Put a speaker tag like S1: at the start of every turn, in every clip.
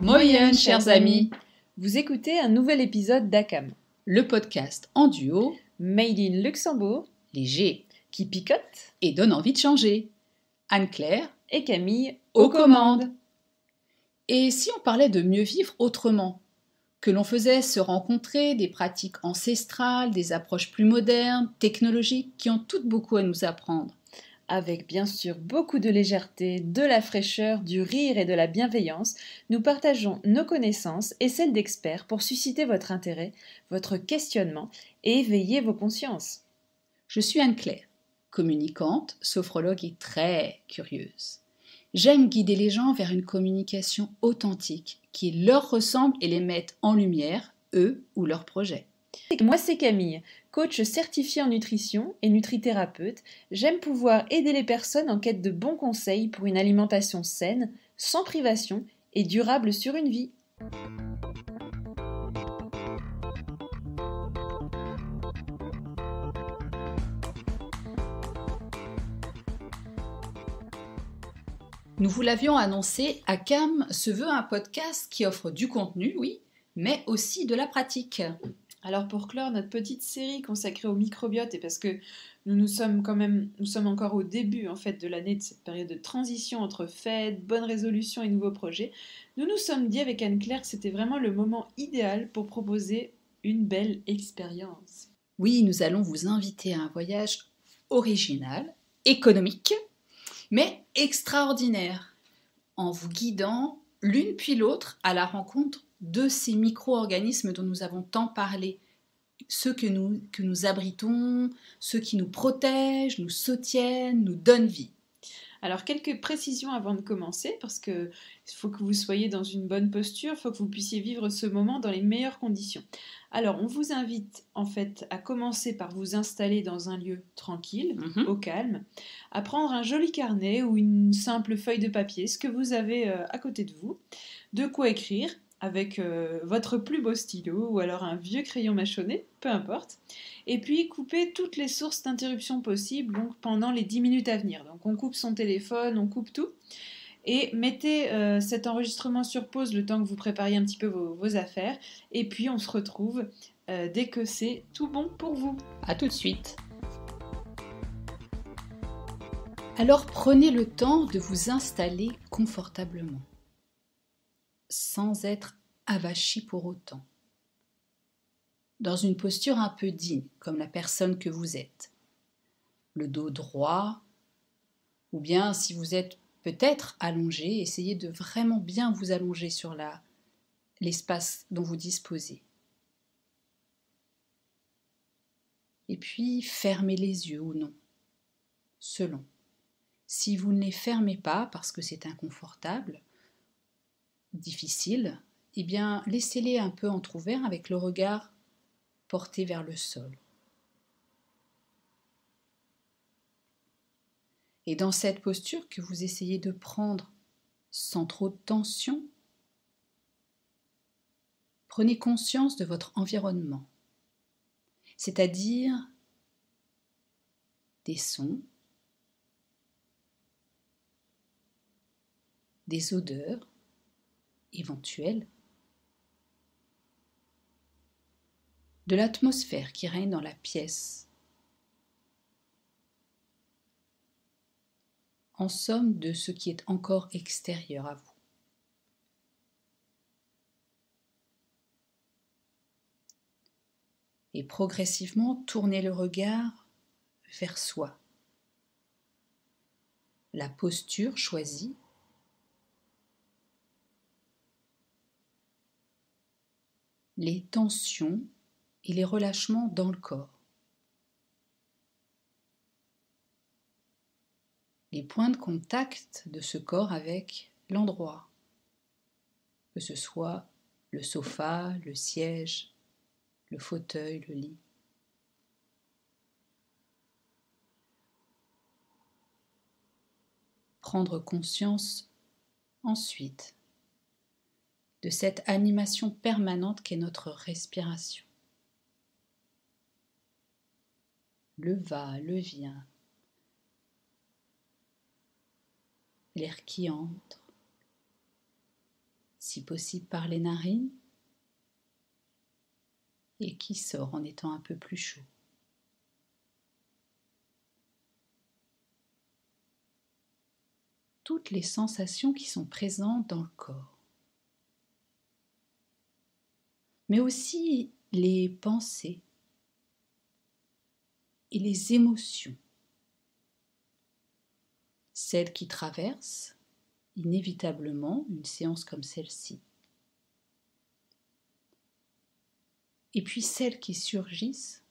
S1: Moyen, chers amis, vous écoutez un nouvel épisode d'ACAM,
S2: le podcast en duo,
S1: made in Luxembourg,
S2: léger,
S1: qui picote
S2: et donne envie de changer. Anne-Claire
S1: et Camille
S2: aux commandes. Et si on parlait de mieux vivre autrement, que l'on faisait se rencontrer des pratiques ancestrales, des approches plus modernes, technologiques, qui ont toutes beaucoup à nous apprendre.
S1: Avec bien sûr beaucoup de légèreté, de la fraîcheur, du rire et de la bienveillance, nous partageons nos connaissances et celles d'experts pour susciter votre intérêt, votre questionnement et éveiller vos consciences.
S2: Je suis Anne-Claire, communicante, sophrologue et très curieuse. J'aime guider les gens vers une communication authentique qui leur ressemble et les mette en lumière, eux ou leurs projets.
S1: Moi, c'est Camille, coach certifié en nutrition et nutrithérapeute. J'aime pouvoir aider les personnes en quête de bons conseils pour une alimentation saine, sans privation et durable sur une vie.
S2: Nous vous l'avions annoncé, ACAM se veut un podcast qui offre du contenu, oui, mais aussi de la pratique.
S1: Alors pour clore notre petite série consacrée au microbiote, et parce que nous sommes encore au début en fait de l'année, de cette période de transition entre fêtes, bonnes résolutions et nouveaux projets, nous nous sommes dit avec Anne-Claire que c'était vraiment le moment idéal pour proposer une belle expérience.
S2: Oui, nous allons vous inviter à un voyage original, économique, mais extraordinaire, en vous guidant l'une puis l'autre à la rencontre de ces micro-organismes dont nous avons tant parlé, ceux que nous abritons, ceux qui nous protègent, nous soutiennent, nous donnent vie.
S1: Alors quelques précisions avant de commencer, parce qu'il faut que vous soyez dans une bonne posture, il faut que vous puissiez vivre ce moment dans les meilleures conditions. Alors on vous invite en fait à commencer par vous installer dans un lieu tranquille, au calme, à prendre un joli carnet ou une simple feuille de papier, ce que vous avez à côté de vous, de quoi écrire, avec votre plus beau stylo ou alors un vieux crayon mâchonné, peu importe, et puis couper toutes les sources d'interruption possibles donc, pendant les 10 minutes à venir. Donc on coupe son téléphone, on coupe tout, et mettez cet enregistrement sur pause le temps que vous prépariez un petit peu vos affaires, et puis on se retrouve dès que c'est tout bon pour vous.
S2: À tout de suite. Alors prenez le temps de vous installer confortablement, sans être avachi pour autant, dans une posture un peu digne, comme la personne que vous êtes. Le dos droit, ou bien si vous êtes peut-être allongé, essayez de vraiment bien vous allonger sur l'espace dont vous disposez. Et puis fermez les yeux ou non, selon. Si vous ne les fermez pas parce que c'est inconfortable, difficile, eh bien laissez-les un peu entrouverts avec le regard porté vers le sol. Et dans cette posture que vous essayez de prendre sans trop de tension, prenez conscience de votre environnement, c'est-à-dire des sons, des odeurs éventuelles, de l'atmosphère qui règne dans la pièce. En somme, de ce qui est encore extérieur à vous. Et progressivement, tournez le regard vers soi. La posture choisie, les tensions et les relâchements dans le corps. Les points de contact de ce corps avec l'endroit, que ce soit le sofa, le siège, le fauteuil, le lit. Prendre conscience ensuite de cette animation permanente qu'est notre respiration. le va, le vient, l'air qui entre, si possible par les narines, et qui sort en étant un peu plus chaud. Toutes les sensations qui sont présentes dans le corps, mais aussi les pensées et les émotions, celles qui traversent inévitablement une séance comme celle-ci, et puis celles qui surgissent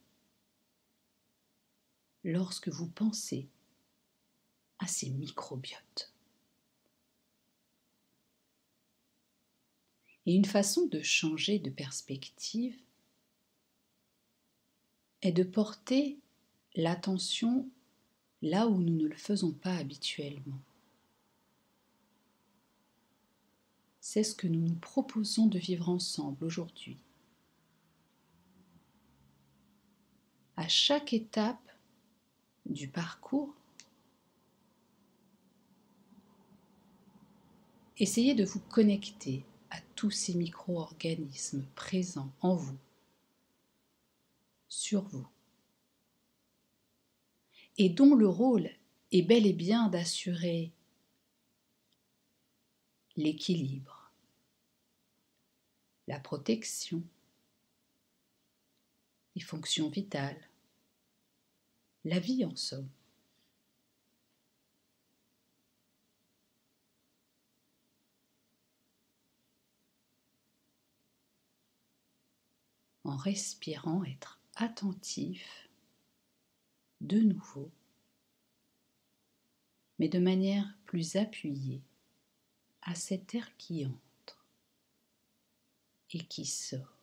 S2: lorsque vous pensez à ces microbiotes. Et une façon de changer de perspective est de porter l'attention là où nous ne le faisons pas habituellement. C'est ce que nous nous proposons de vivre ensemble aujourd'hui. À chaque étape du parcours, essayez de vous connecter à tous ces micro-organismes présents en vous, sur vous, et dont le rôle est bel et bien d'assurer l'équilibre, la protection, les fonctions vitales, la vie en somme. En respirant, être attentif de nouveau, mais de manière plus appuyée à cet air qui entre et qui sort.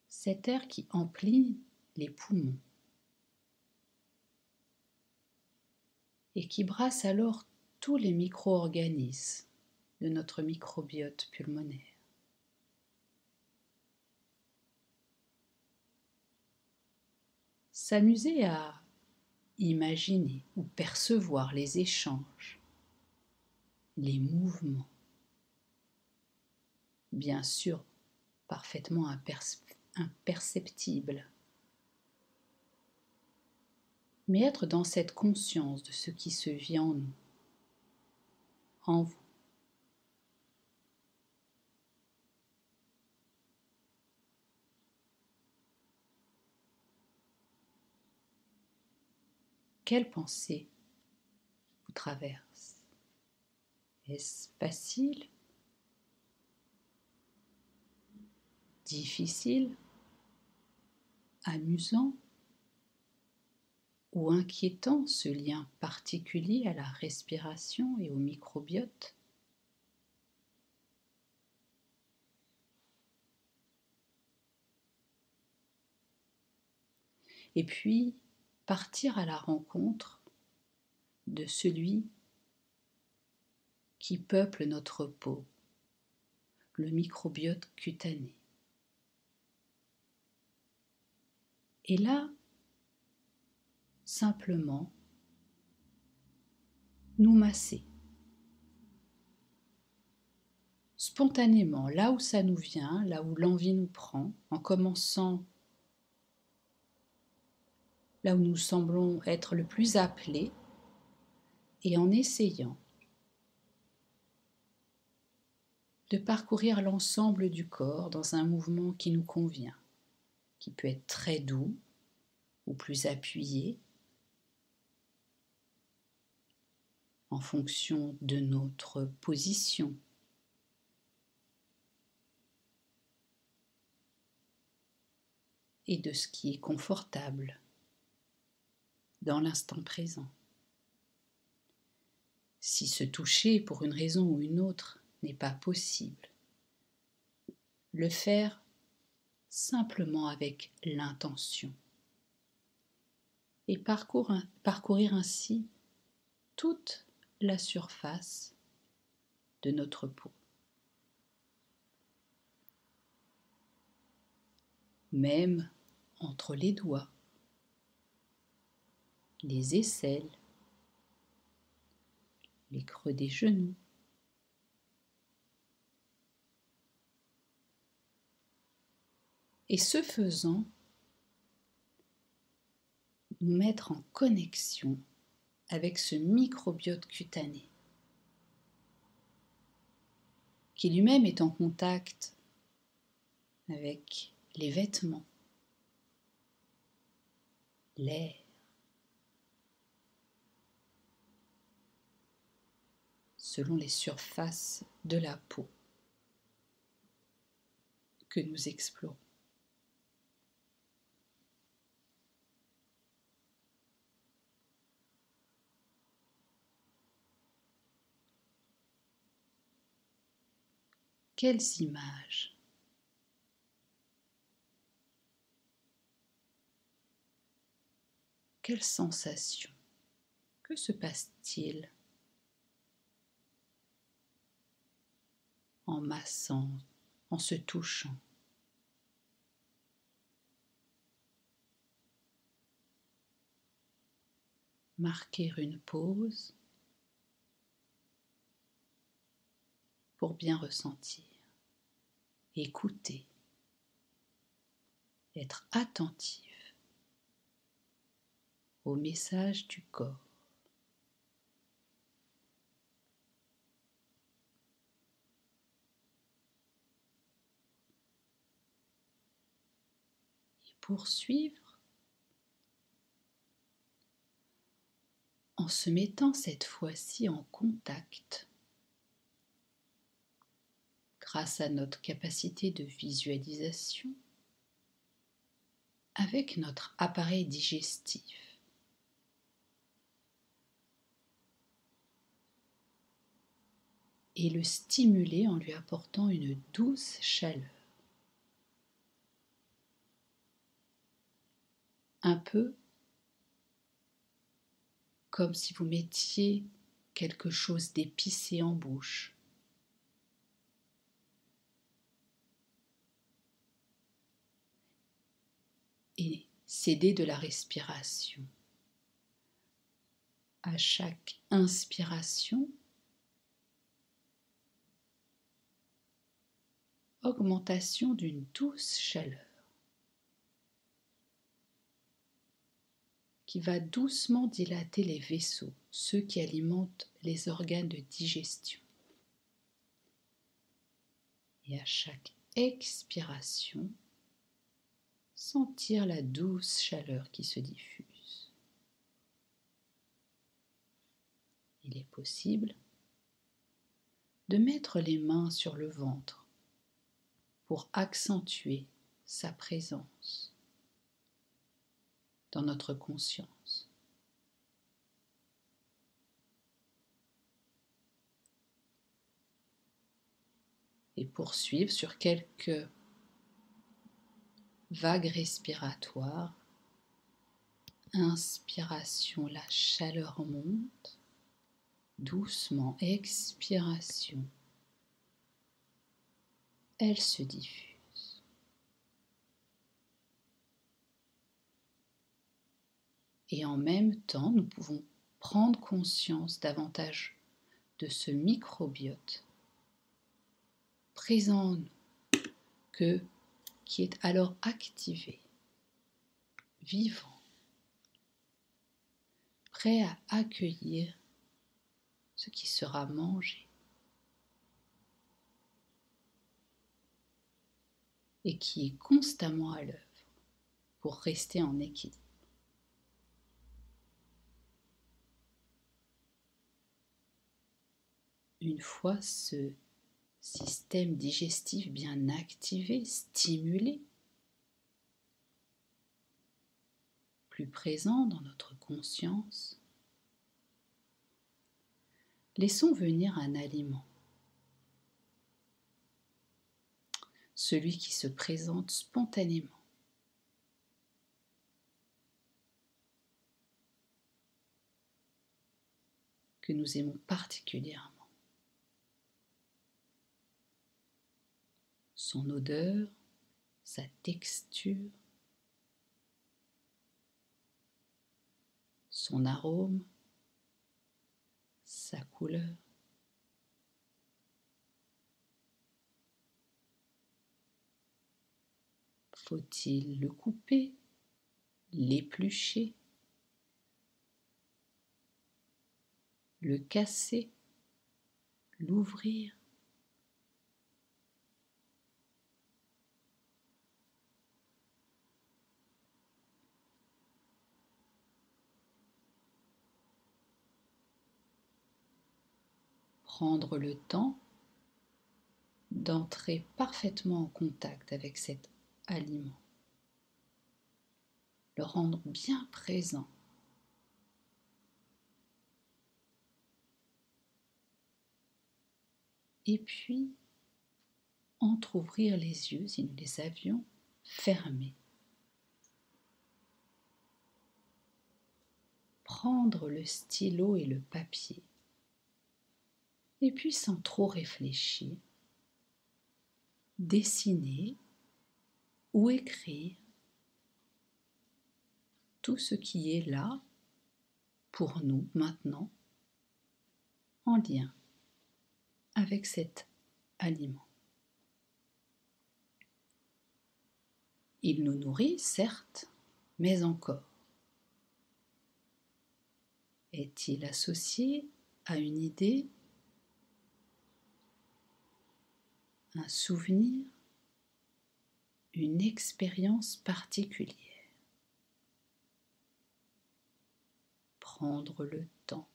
S2: Cet air qui emplit les poumons et qui brasse alors tous les micro-organismes de notre microbiote pulmonaire. S'amuser à imaginer ou percevoir les échanges, les mouvements, bien sûr parfaitement imperceptibles, mais être dans cette conscience de ce qui se vit en nous, en vous. Quelle pensée vous traverse? Est-ce facile? Difficile? Amusant? Ou inquiétant, ce lien particulier à la respiration et au microbiote? Et puis, partir à la rencontre de celui qui peuple notre peau, le microbiote cutané. Et là, simplement, nous masser. Spontanément, là où ça nous vient, là où l'envie nous prend, en commençant là où nous semblons être le plus appelés, et en essayant de parcourir l'ensemble du corps dans un mouvement qui nous convient, qui peut être très doux ou plus appuyé, en fonction de notre position. Et de ce qui est confortable dans l'instant présent. Si se toucher pour une raison ou une autre n'est pas possible, le faire simplement avec l'intention et parcourir ainsi toute la surface de notre peau. même entre les doigts, les aisselles, les creux des genoux. Et ce faisant, nous mettre en connexion avec ce microbiote cutané, qui lui-même est en contact avec les vêtements, l'air, selon les surfaces de la peau que nous explorons. Quelles images, quelles sensations, que se passe-t-il en massant, en se touchant? Marquer une pause pour bien ressentir, écouter, être attentif au message du corps. Et poursuivre en se mettant cette fois-ci en contact, grâce à notre capacité de visualisation, avec notre appareil digestif. Et le stimuler en lui apportant une douce chaleur. Un peu comme si vous mettiez quelque chose d'épicé en bouche. Et s'aider de la respiration. À chaque inspiration, augmentation d'une douce chaleur qui va doucement dilater les vaisseaux, ceux qui alimentent les organes de digestion. Et à chaque expiration, sentir la douce chaleur qui se diffuse. Il est possible de mettre les mains sur le ventre pour accentuer sa présence dans notre conscience. Et poursuivre sur quelques vagues respiratoires. Inspiration, la chaleur monte. Doucement, expiration. Elle se diffuse. Et en même temps, nous pouvons prendre conscience davantage de ce microbiote présent en nous, qui est alors activé, vivant, prêt à accueillir ce qui sera mangé et qui est constamment à l'œuvre pour rester en équilibre. Une fois ce système digestif bien activé, stimulé, plus présent dans notre conscience, laissons venir un aliment, celui qui se présente spontanément, que nous aimons particulièrement. Son odeur sa texture, son arôme, sa couleur. Faut-il le couper, l'éplucher, le casser, l'ouvrir? Prendre le temps d'entrer parfaitement en contact avec cet aliment, le rendre bien présent. Et puis, entrouvrir les yeux si nous les avions fermés. Prendre le stylo et le papier. Et puis, sans trop réfléchir, dessiner ou écrire tout ce qui est là pour nous maintenant en lien avec cet aliment. Il nous nourrit, certes, mais encore. Est-il associé à une idée, un souvenir, une expérience particulière? Prendre le temps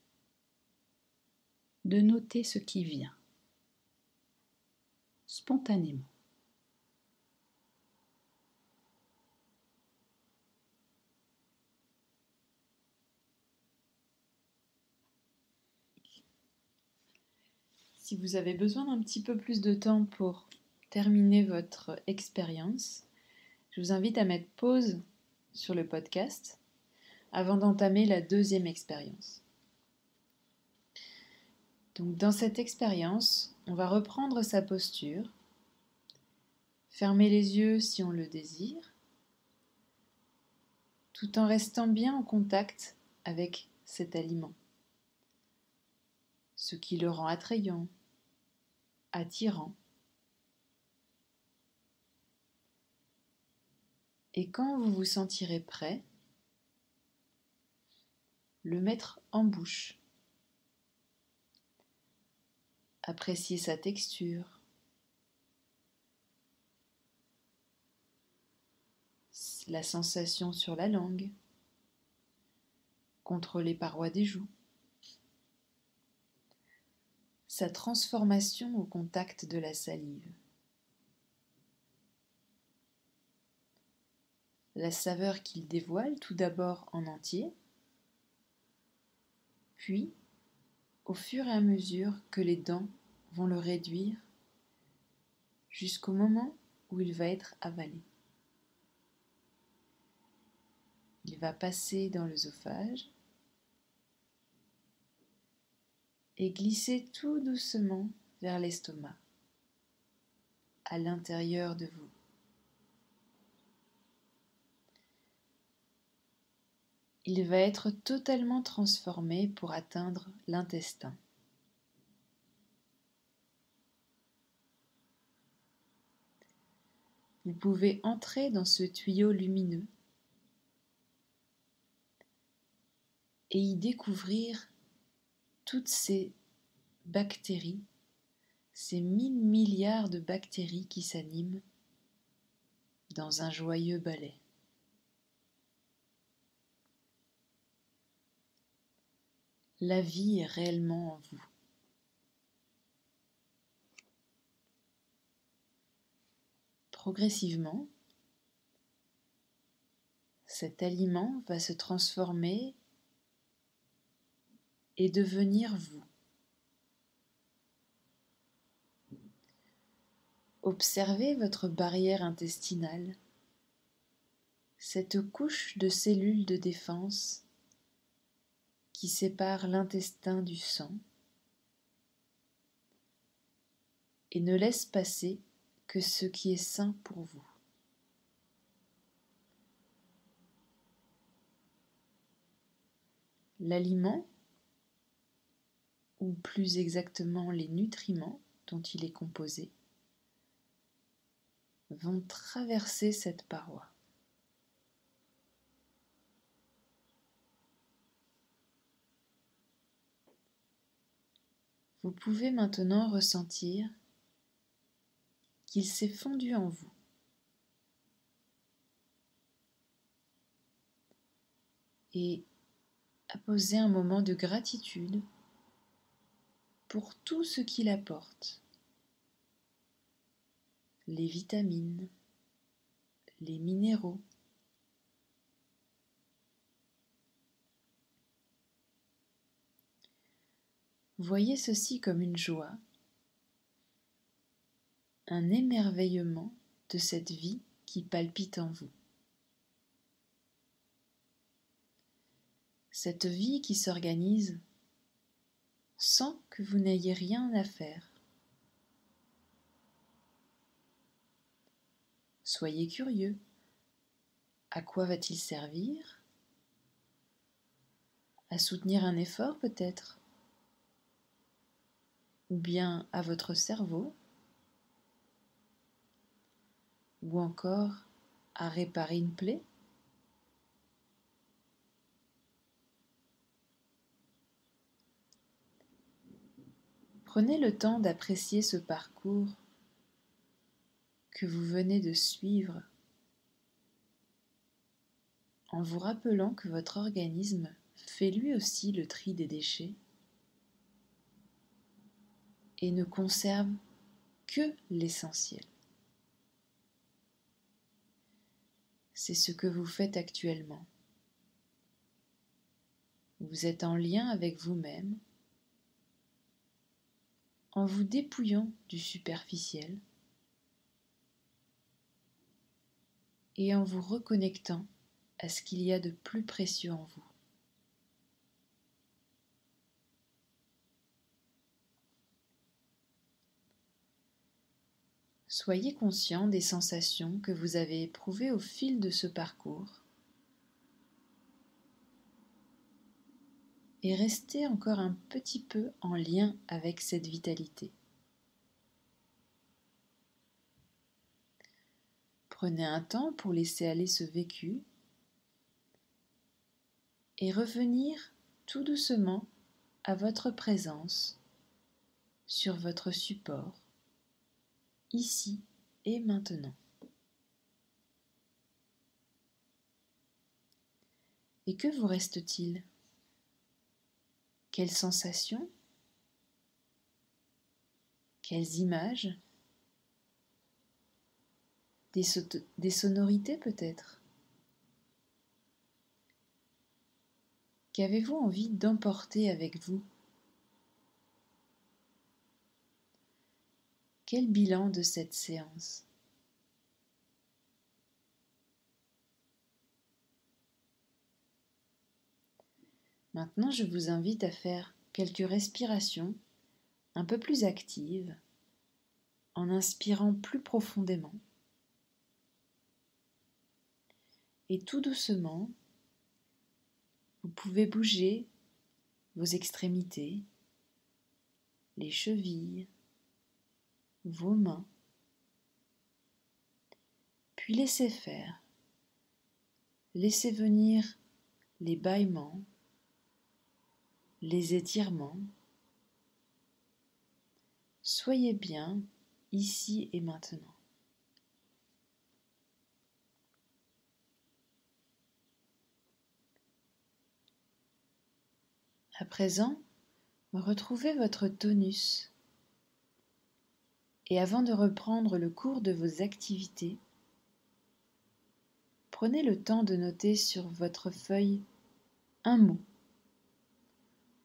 S2: de noter ce qui vient spontanément.
S1: Si vous avez besoin d'un petit peu plus de temps pour terminer votre expérience, je vous invite à mettre pause sur le podcast avant d'entamer la deuxième expérience. Donc dans cette expérience, on va reprendre sa posture, fermer les yeux si on le désire, tout en restant bien en contact avec cet aliment, ce qui le rend attrayant, attirant. Et quand vous vous sentirez prêt, le mettre en bouche. Apprécier sa texture, la sensation sur la langue, contre les parois des joues, sa transformation au contact de la salive, la saveur qu'il dévoile tout d'abord en entier, puis au fur et à mesure que les dents vont le réduire jusqu'au moment où il va être avalé. Il va passer dans l'œsophage et glisser tout doucement vers l'estomac, à l'intérieur de vous. Il va être totalement transformé pour atteindre l'intestin. Vous pouvez entrer dans ce tuyau lumineux et y découvrir toutes ces bactéries, ces 1000 milliards de bactéries qui s'animent dans un joyeux ballet. La vie est réellement en vous. Progressivement, cet aliment va se transformer et devenir vous. Observez votre barrière intestinale, cette couche de cellules de défense qui sépare l'intestin du sang et ne laisse passer que ce qui est sain pour vous. l'aliment, ou plus exactement les nutriments dont il est composé, vont traverser cette paroi. Vous pouvez maintenant ressentir qu'il s'est fondu en vous. Et apposer un moment de gratitude pour tout ce qu'il apporte. Les vitamines, les minéraux, voyez ceci comme une joie, un émerveillement de cette vie qui palpite en vous. Cette vie qui s'organise sans que vous n'ayez rien à faire. Soyez curieux. À quoi va-t-il servir? À soutenir un effort peut-être? Ou bien à votre cerveau? Ou encore à réparer une plaie? Prenez le temps d'apprécier ce parcours que vous venez de suivre en vous rappelant que votre organisme fait lui aussi le tri des déchets et ne conserve que l'essentiel. C'est ce que vous faites actuellement. Vous êtes en lien avec vous-même en vous dépouillant du superficiel et en vous reconnectant à ce qu'il y a de plus précieux en vous. Soyez conscient des sensations que vous avez éprouvées au fil de ce parcours et restez encore un petit peu en lien avec cette vitalité. Prenez un temps pour laisser aller ce vécu et revenir tout doucement à votre présence sur votre support, ici et maintenant. Et que vous reste-t-il? Quelles sensations? Quelles images? Des sonorités peut-être? Qu'avez-vous envie d'emporter avec vous? Quel bilan de cette séance? Maintenant, je vous invite à faire quelques respirations un peu plus actives en inspirant plus profondément. Et tout doucement, vous pouvez bouger vos extrémités, les chevilles, vos mains, puis laissez faire. Laissez venir les bâillements, les étirements. Soyez bien ici et maintenant. À présent, retrouvez votre tonus et avant de reprendre le cours de vos activités, prenez le temps de noter sur votre feuille un mot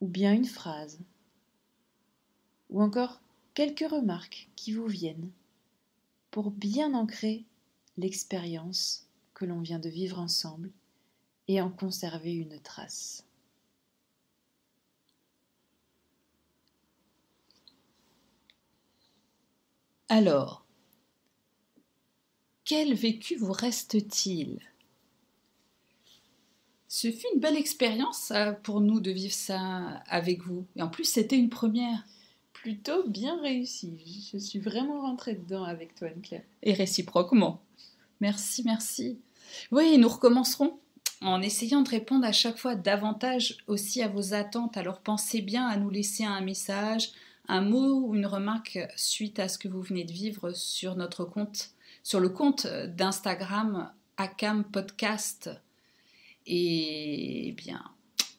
S1: ou bien une phrase ou encore quelques remarques qui vous viennent pour bien ancrer l'expérience que l'on vient de vivre ensemble et en conserver une trace.
S2: Alors, quel vécu vous reste-t-il? Ce fut une belle expérience pour nous de vivre ça avec vous. Et en plus, c'était une première.
S1: Plutôt bien réussi. Je suis vraiment rentrée dedans avec toi, Anne-Claire.
S2: Et réciproquement. Merci, merci. Oui, nous recommencerons en essayant de répondre à chaque fois davantage aussi à vos attentes. Alors pensez bien à nous laisser un message, un mot ou une remarque suite à ce que vous venez de vivre sur notre compte, sur le compte d'Instagram Akam Podcast. Et bien,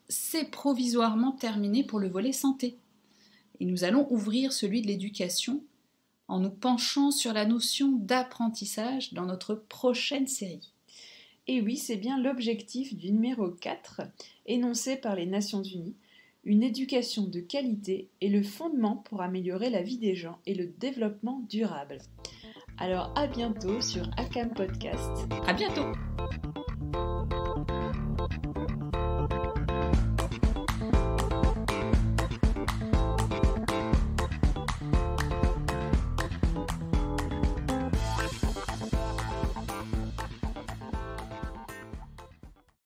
S2: c'est provisoirement terminé pour le volet santé. Et nous allons ouvrir celui de l'éducation en nous penchant sur la notion d'apprentissage dans notre prochaine série.
S1: Et oui, c'est bien l'objectif du numéro 4, énoncé par les Nations Unies. Une éducation de qualité est le fondement pour améliorer la vie des gens et le développement durable. Alors à bientôt sur Akam Podcast.
S2: À bientôt!